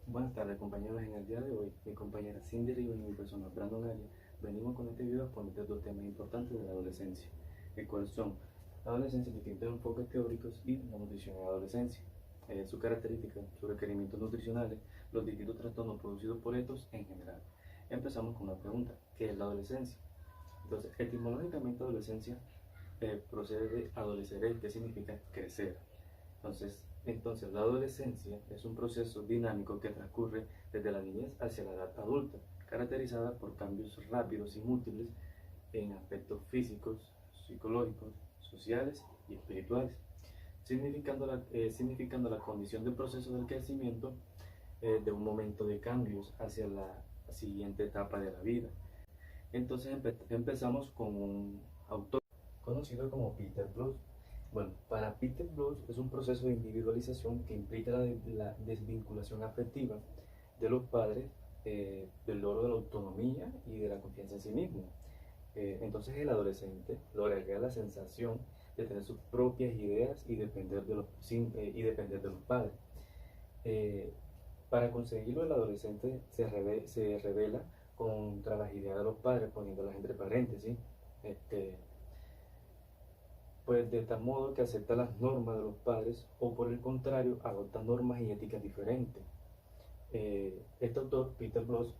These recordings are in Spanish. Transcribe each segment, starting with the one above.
Buenas tardes compañeros, en el día de hoy mi compañera Cindy Rivas y mi persona Brandon Arias venimos con este video a exponerte dos temas importantes de la adolescencia, el cual son la adolescencia, distintos enfoques teóricos y la nutrición en la adolescencia, sus características, sus requerimientos nutricionales, los distintos trastornos producidos por estos en general. Empezamos con una pregunta: ¿qué es la adolescencia? Entonces, etimológicamente adolescencia procede de adolecer, que significa crecer. Entonces, la adolescencia es un proceso dinámico que transcurre desde la niñez hacia la edad adulta, caracterizada por cambios rápidos y múltiples en aspectos físicos, psicológicos, sociales y espirituales, significando la condición del proceso del crecimiento de un momento de cambios hacia la siguiente etapa de la vida. Entonces empezamos con un autor conocido como Peter Blues. Bueno, para Peter Blues es un proceso de individualización que implica la desvinculación afectiva de los padres, del logro de la autonomía y de la confianza en sí mismo. Entonces el adolescente lograría la sensación de tener sus propias ideas y depender de los padres. Eh, para conseguirlo, el adolescente se revela contra las ideas de los padres, poniéndolas entre paréntesis. Este, pues de tal modo que acepta las normas de los padres o por el contrario adopta normas y éticas diferentes. Este autor, Peter Bloss,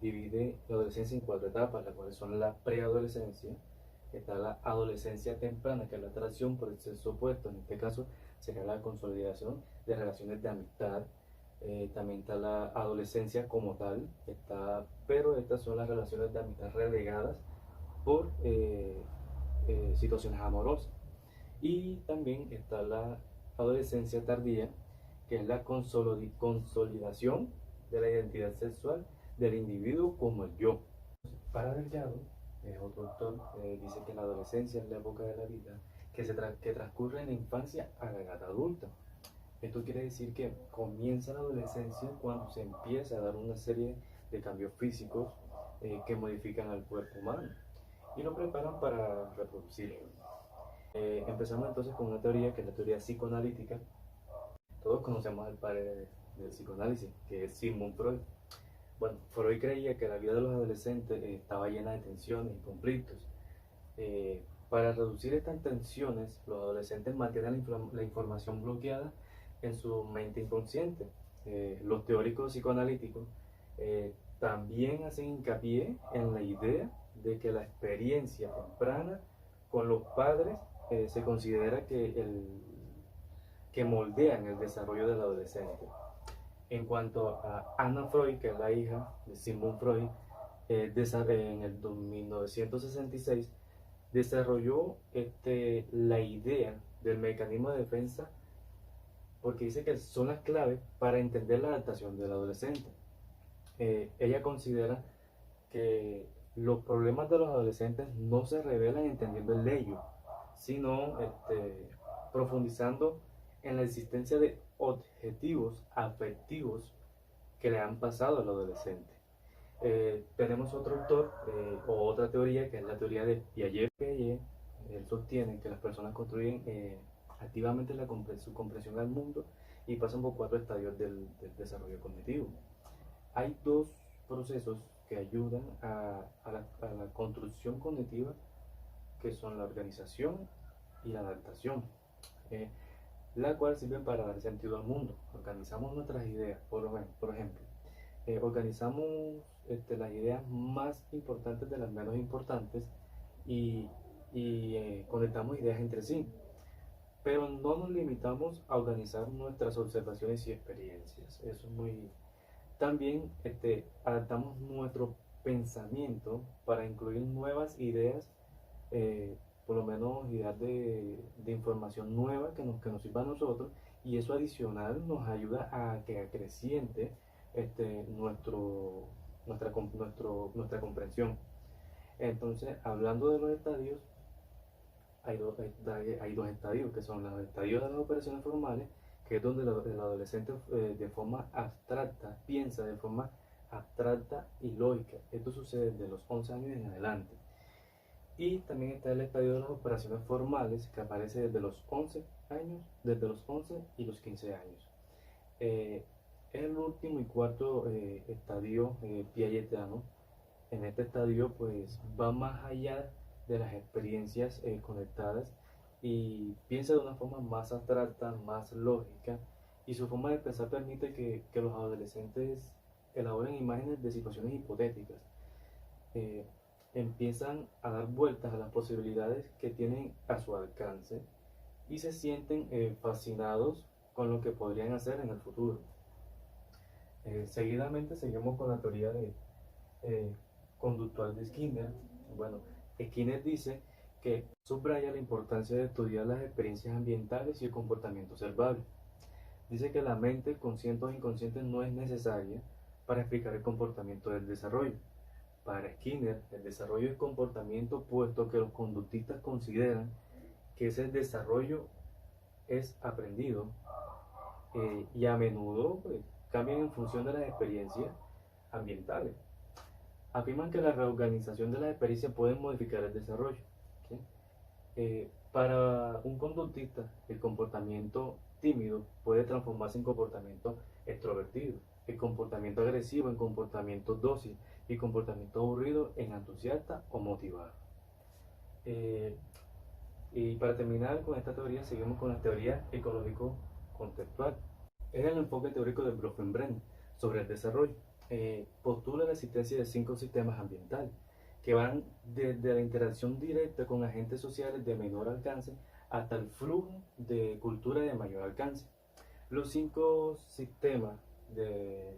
divide la adolescencia en cuatro etapas, las cuales son la preadolescencia, está la adolescencia temprana, que es la atracción por el sexo opuesto, en este caso sería la consolidación de relaciones de amistad. También está la adolescencia como tal, pero estas son las relaciones de amistad relegadas por situaciones amorosas. Y también está la adolescencia tardía, que es la consolidación de la identidad sexual del individuo como el yo. Para Delgado, otro autor, dice que la adolescencia es la época de la vida que transcurre en la infancia a la edad adulta. Esto quiere decir que comienza la adolescencia cuando se empieza a dar una serie de cambios físicos que modifican al cuerpo humano y lo preparan para reproducirlo. Empezamos entonces con una teoría que es la teoría psicoanalítica. Todos conocemos al padre del psicoanálisis, que es Sigmund Freud. Bueno, Freud creía que la vida de los adolescentes estaba llena de tensiones y conflictos. Para reducir estas tensiones, los adolescentes mantienen la información bloqueada en su mente inconsciente. Los teóricos psicoanalíticos también hacen hincapié en la idea de que la experiencia temprana con los padres se considera que moldean el desarrollo del adolescente. En cuanto a Anna Freud, que es la hija de Sigmund Freud, en el 1966 desarrolló la idea del mecanismo de defensa, porque dice que son las claves para entender la adaptación del adolescente. Ella considera que los problemas de los adolescentes no se revelan entendiendo el ello, sino profundizando en la existencia de objetivos afectivos que le han pasado al adolescente. Tenemos otro autor o otra teoría que es la teoría de Piaget. Piaget él sostiene que las personas construyen activamente su comprensión al mundo y pasan por cuatro estadios del desarrollo cognitivo. Hay dos procesos que ayudan a la construcción cognitiva, que son la organización y la adaptación, eh, la cual sirve para dar sentido al mundo. Organizamos nuestras ideas, por ejemplo, organizamos las ideas más importantes de las menos importantes y, conectamos ideas entre sí, pero no nos limitamos a organizar nuestras observaciones y experiencias. Eso es muy... También adaptamos nuestro pensamiento para incluir nuevas ideas, por lo menos ideas de información nueva que nos sirva a nosotros, y eso adicional nos ayuda a que acreciente nuestra comprensión. Entonces, hablando de los estadios, hay dos estadios, que son los estadios de las operaciones formales, que es donde el adolescente de forma abstracta piensa de forma abstracta y lógica. Esto sucede desde los 11 años en adelante. Y también está el estadio de las operaciones formales, que aparece desde los 11 y los 15 años. Es el último y cuarto estadio piagetiano. En este estadio pues va más allá de las experiencias conectadas y piensa de una forma más abstracta, más lógica, y su forma de pensar permite que los adolescentes elaboren imágenes de situaciones hipotéticas. eh, Empiezan a dar vueltas a las posibilidades que tienen a su alcance y se sienten fascinados con lo que podrían hacer en el futuro. Seguidamente seguimos con la teoría eh, conductual de Skinner. Bueno, Skinner dice que subraya la importancia de estudiar las experiencias ambientales y el comportamiento observable. Dice que la mente, consciente o inconsciente, no es necesaria para explicar el comportamiento del desarrollo. Para Skinner, el desarrollo es comportamiento, puesto que los conductistas consideran que ese desarrollo es aprendido y a menudo pues, cambian en función de las experiencias ambientales. Afirman que la reorganización de las experiencias puede modificar el desarrollo. ¿Sí? Para un conductista, el comportamiento tímido puede transformarse en comportamiento extrovertido, el comportamiento agresivo en comportamiento dócil y comportamiento aburrido en entusiasta o motivado. Y para terminar con esta teoría, seguimos con la teoría ecológico-contextual. Es el enfoque teórico de Bronfenbrenner sobre el desarrollo. Postula la existencia de 5 sistemas ambientales que van desde la interacción directa con agentes sociales de menor alcance hasta el flujo de cultura de mayor alcance. Los 5 sistemas de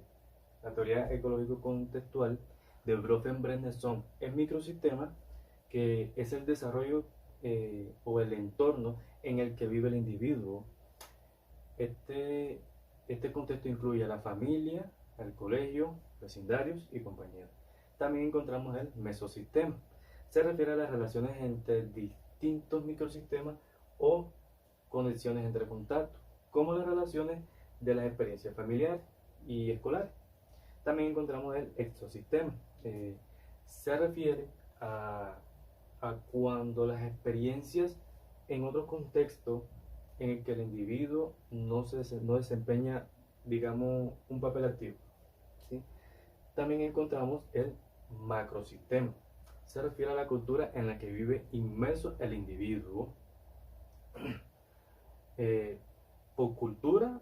la teoría ecológico-contextual de Bronfenbrenner son el microsistema, que es el desarrollo o el entorno en el que vive el individuo. Este contexto incluye a la familia, al colegio, vecindarios y compañeros. También encontramos el mesosistema. Se refiere a las relaciones entre distintos microsistemas o conexiones entre contactos, como las relaciones de las experiencias familiares y escolares. También encontramos el exosistema. Se refiere a cuando las experiencias en otro contexto en el que el individuo no desempeña, digamos, un papel activo. ¿Sí? También encontramos el macrosistema. Se refiere a la cultura en la que vive inmerso el individuo. Por cultura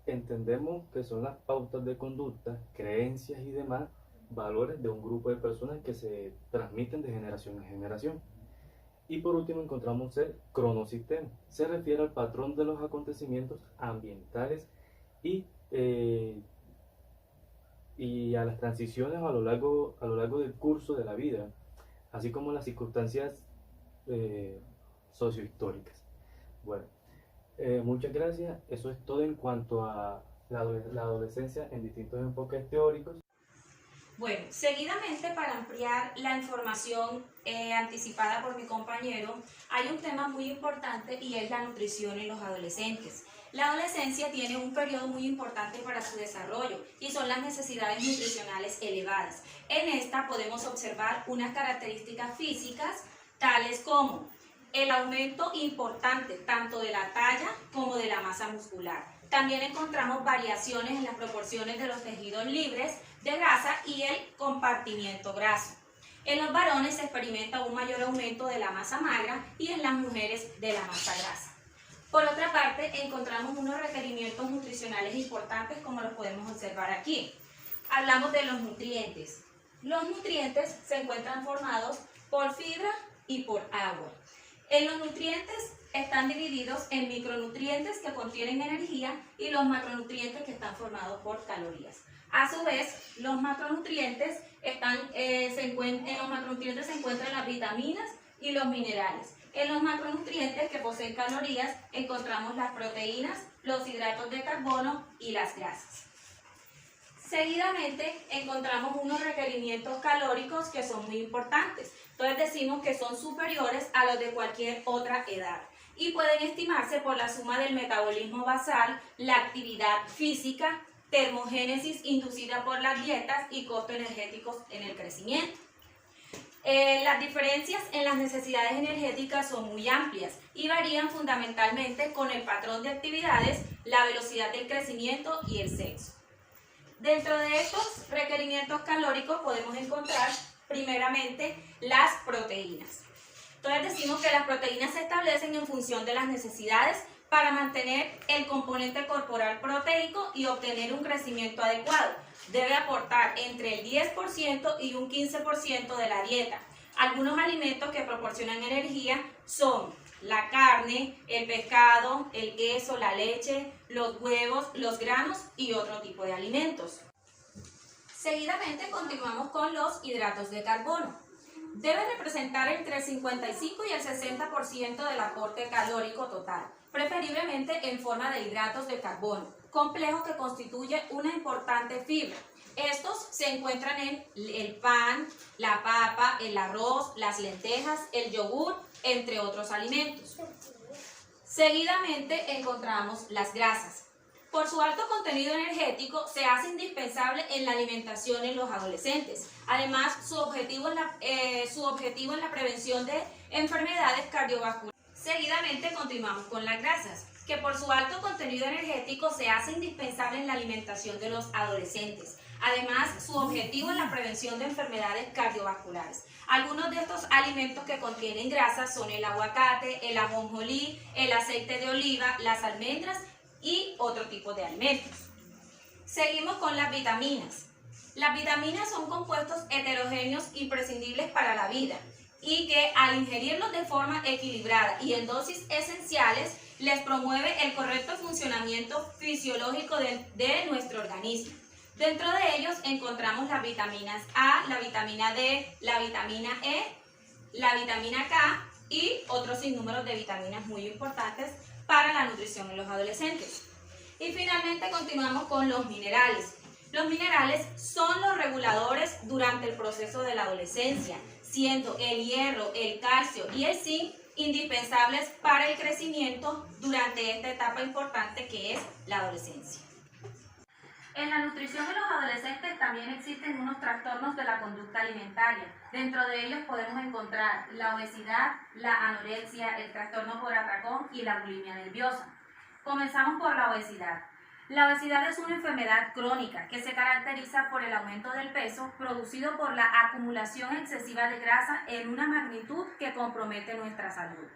entendemos que son las pautas de conducta, creencias y demás valores de un grupo de personas que se transmiten de generación en generación. Y por último encontramos el cronosistema. Se refiere al patrón de los acontecimientos ambientales y a las transiciones a lo largo del curso de la vida, así como las circunstancias sociohistóricas. Bueno, muchas gracias. Eso es todo en cuanto a la adolescencia en distintos enfoques teóricos. Bueno, seguidamente, para ampliar la información anticipada por mi compañero, hay un tema muy importante y es la nutrición en los adolescentes. La adolescencia tiene un periodo muy importante para su desarrollo y son las necesidades nutricionales elevadas. En esta podemos observar unas características físicas tales como el aumento importante tanto de la talla como de la masa muscular. También encontramos variaciones en las proporciones de los tejidos libres de grasa y el compartimiento graso. En los varones se experimenta un mayor aumento de la masa magra y en las mujeres de la masa grasa. Por otra parte, encontramos unos requerimientos nutricionales importantes como los podemos observar aquí. Hablamos de los nutrientes. Los nutrientes se encuentran formados por fibra y por agua. En los nutrientes están divididos en micronutrientes que contienen energía y los macronutrientes que están formados por calorías. A su vez, los macronutrientes en los macronutrientes se encuentran las vitaminas y los minerales. En los macronutrientes que poseen calorías encontramos las proteínas, los hidratos de carbono y las grasas. Seguidamente encontramos unos requerimientos calóricos que son muy importantes. Entonces decimos que son superiores a los de cualquier otra edad y pueden estimarse por la suma del metabolismo basal, la actividad física, termogénesis inducida por las dietas y costos energéticos en el crecimiento. Las diferencias en las necesidades energéticas son muy amplias y varían fundamentalmente con el patrón de actividades, la velocidad del crecimiento y el sexo. Dentro de estos requerimientos calóricos podemos encontrar primeramente las proteínas. Entonces decimos que las proteínas se establecen en función de las necesidades para mantener el componente corporal proteico y obtener un crecimiento adecuado. Debe aportar entre el 10% y un 15% de la dieta. Algunos alimentos que proporcionan energía son la carne, el pescado, el queso, la leche, los huevos, los granos y otro tipo de alimentos. Seguidamente continuamos con los hidratos de carbono. Debe representar entre el 55 y el 60% del aporte calórico total, preferiblemente en forma de hidratos de carbono, complejo que constituye una importante fibra. Estos se encuentran en el pan, la papa, el arroz, las lentejas, el yogur, entre otros alimentos. Seguidamente encontramos las grasas. Por su alto contenido energético, se hace indispensable en la alimentación en los adolescentes. Además, su objetivo en la prevención de enfermedades cardiovasculares. Seguidamente continuamos con las grasas, que por su alto contenido energético se hace indispensable en la alimentación de los adolescentes. Además, su objetivo en la prevención de enfermedades cardiovasculares. Algunos de estos alimentos que contienen grasas son el aguacate, el ajonjolí, el aceite de oliva, las almendras y otro tipo de alimentos. Seguimos con las vitaminas. Las vitaminas son compuestos heterogéneos imprescindibles para la vida y que al ingerirlos de forma equilibrada y en dosis esenciales les promueve el correcto funcionamiento fisiológico de nuestro organismo. Dentro de ellos encontramos las vitaminas A, la vitamina D, la vitamina E, la vitamina K y otros sinnúmeros de vitaminas muy importantes para la nutrición en los adolescentes. Y finalmente continuamos con los minerales. Los minerales son los reguladores durante el proceso de la adolescencia, siendo el hierro, el calcio y el zinc indispensables para el crecimiento durante esta etapa importante que es la adolescencia. En la nutrición de los adolescentes también existen unos trastornos de la conducta alimentaria. Dentro de ellos podemos encontrar la obesidad, la anorexia, el trastorno por atracón y la bulimia nerviosa. Comenzamos por la obesidad. La obesidad es una enfermedad crónica que se caracteriza por el aumento del peso producido por la acumulación excesiva de grasa en una magnitud que compromete nuestra salud.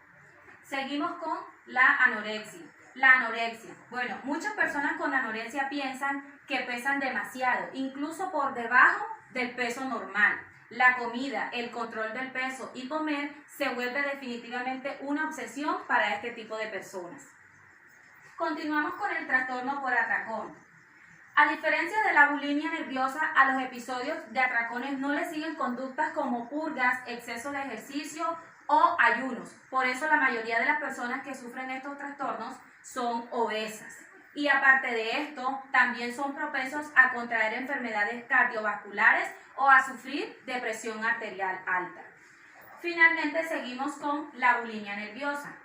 Seguimos con la anorexia. La anorexia. Bueno, muchas personas con anorexia piensan que pesan demasiado, incluso por debajo del peso normal. La comida, el control del peso y comer se vuelve definitivamente una obsesión para este tipo de personas. Continuamos con el trastorno por atracón. A diferencia de la bulimia nerviosa, a los episodios de atracones no le siguen conductas como purgas, exceso de ejercicio o ayunos. Por eso la mayoría de las personas que sufren estos trastornos son obesas. Y aparte de esto, también son propensos a contraer enfermedades cardiovasculares o a sufrir de presión arterial alta. Finalmente seguimos con la bulimia nerviosa.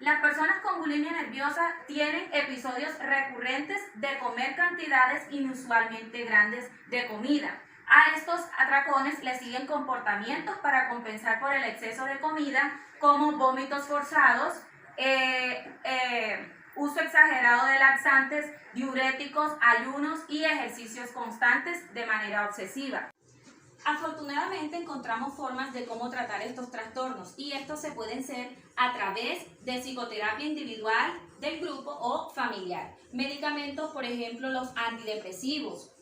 Las personas con bulimia nerviosa tienen episodios recurrentes de comer cantidades inusualmente grandes de comida. A estos atracones le siguen comportamientos para compensar por el exceso de comida, como vómitos forzados, uso exagerado de laxantes, diuréticos, ayunos y ejercicios constantes de manera obsesiva. Afortunadamente encontramos formas de cómo tratar estos trastornos y estos se pueden hacer a través de psicoterapia individual, del grupo o familiar. Medicamentos, por ejemplo, los antidepresivos,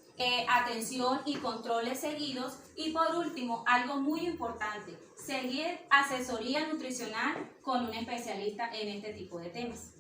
atención y controles seguidos y por último, algo muy importante, seguir asesoría nutricional con un especialista en este tipo de temas.